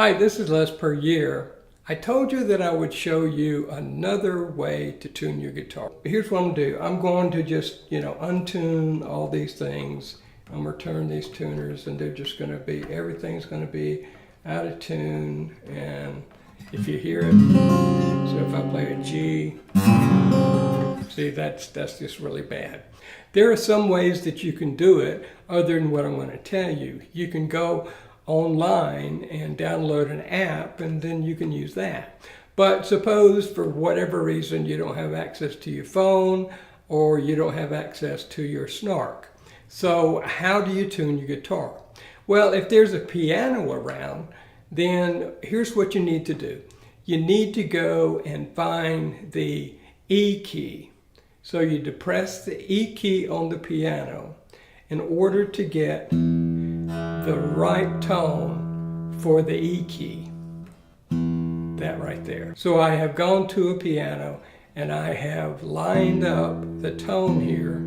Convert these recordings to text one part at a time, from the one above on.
Hi, this is Les Per Year. I told you that I would show you another way to tune your guitar. Here's what I'm going to do. I'm going to just, untune all these things. I'm going to turn these tuners and they're just going to be, everything's going to be out of tune. And if you hear it, so if I play a G, see that's just really bad. There are some ways that you can do it other than what I'm going to tell you. You can go online and download an app and then you can use that. But suppose for whatever reason you don't have access to your phone or you don't have access to your snark. So how do you tune your guitar? Well, if there's a piano around, then here's what you need to do. You need to go and find the E key. So you depress the E key on the piano in order to get the right tone for the E key. That right there. So I have gone to a piano and I have lined up the tone here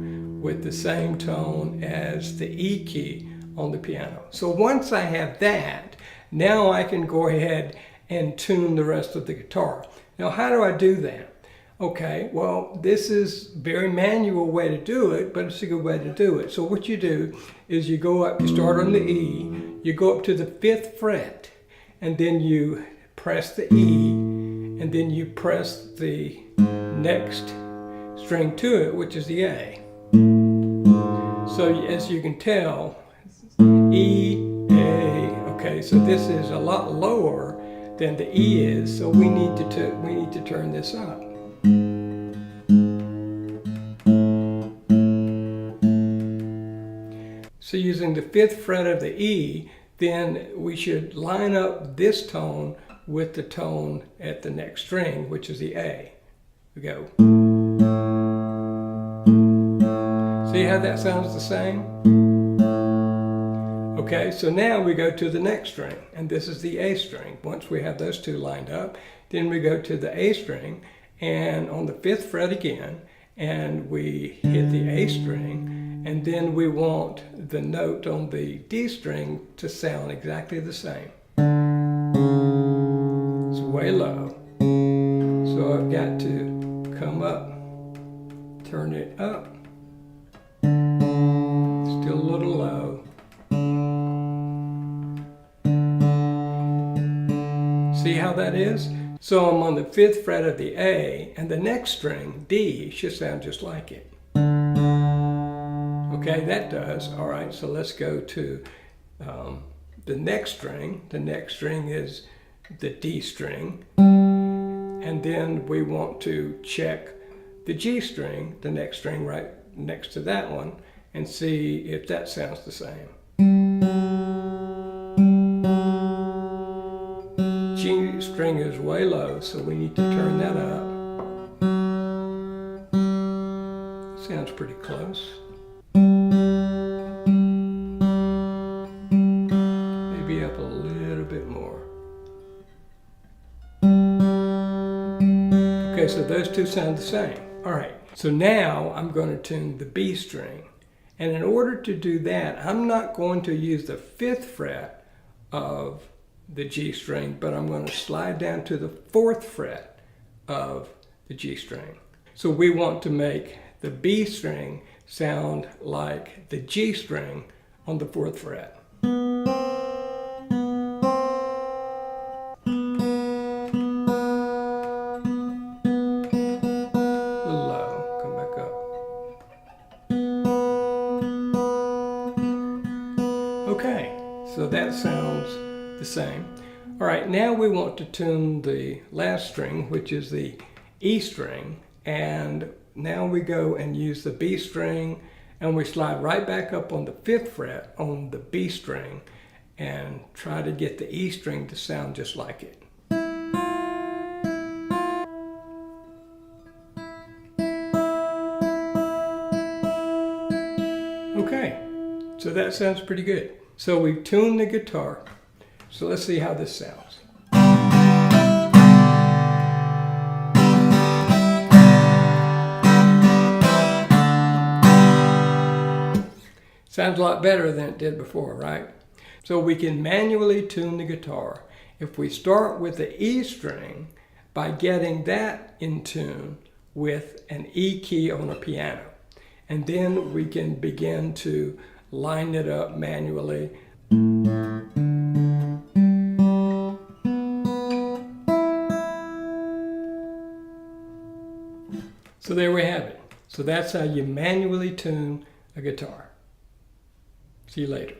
with the same tone as the E key on the piano. So once I have that, now I can go ahead and tune the rest of the guitar. Now how do I do that? Okay, well, this is a very manual way to do it, but it's a good way to do it. So what you do is you go up, you start on the E, you go up to the 5th fret, and then you press the E, and then you press the next string to it, which is the A. So as you can tell, E, A, okay, so this is a lot lower than the E is, so we need to turn this up. So using the 5th fret of the E, then we should line up this tone with the tone at the next string, which is the A. We go. See how that sounds the same? Okay, so now we go to the next string, and this is the A string. Once we have those two lined up, then we go to the A string, and on the 5th fret again, and we hit the A string, and then we want the note on the D string to sound exactly the same. It's way low. So I've got to come up, turn it up. Still a little low. See how that is? So I'm on the 5th fret of the A, and the next string, D, should sound just like it. Okay, that does. All right, so let's go to the next string. The next string is the D string. And then we want to check the G string, the next string right next to that one, and see if that sounds the same. G string is way low, so we need to turn that up. Sounds pretty close. Maybe up a little bit more. Okay, so those two sound the same. All right, so now I'm going to tune the B string. And in order to do that, I'm not going to use the 5th fret of the G string, but I'm going to slide down to the 4th fret of the G string. So we want to make the B string sound like the G string on the 4th fret. A little low, come back up. Okay, so that sounds the same. All right, now we want to tune the last string, which is the E string, and now we go and use the B string, and we slide right back up on the 5th fret on the B string and try to get the E string to sound just like it. Okay, so that sounds pretty good. So we've tuned the guitar. So let's see how this sounds. Sounds a lot better than it did before, right? So we can manually tune the guitar. If we start with the E string, by getting that in tune with an E key on a piano. And then we can begin to line it up manually. So there we have it. So that's how you manually tune a guitar. See you later.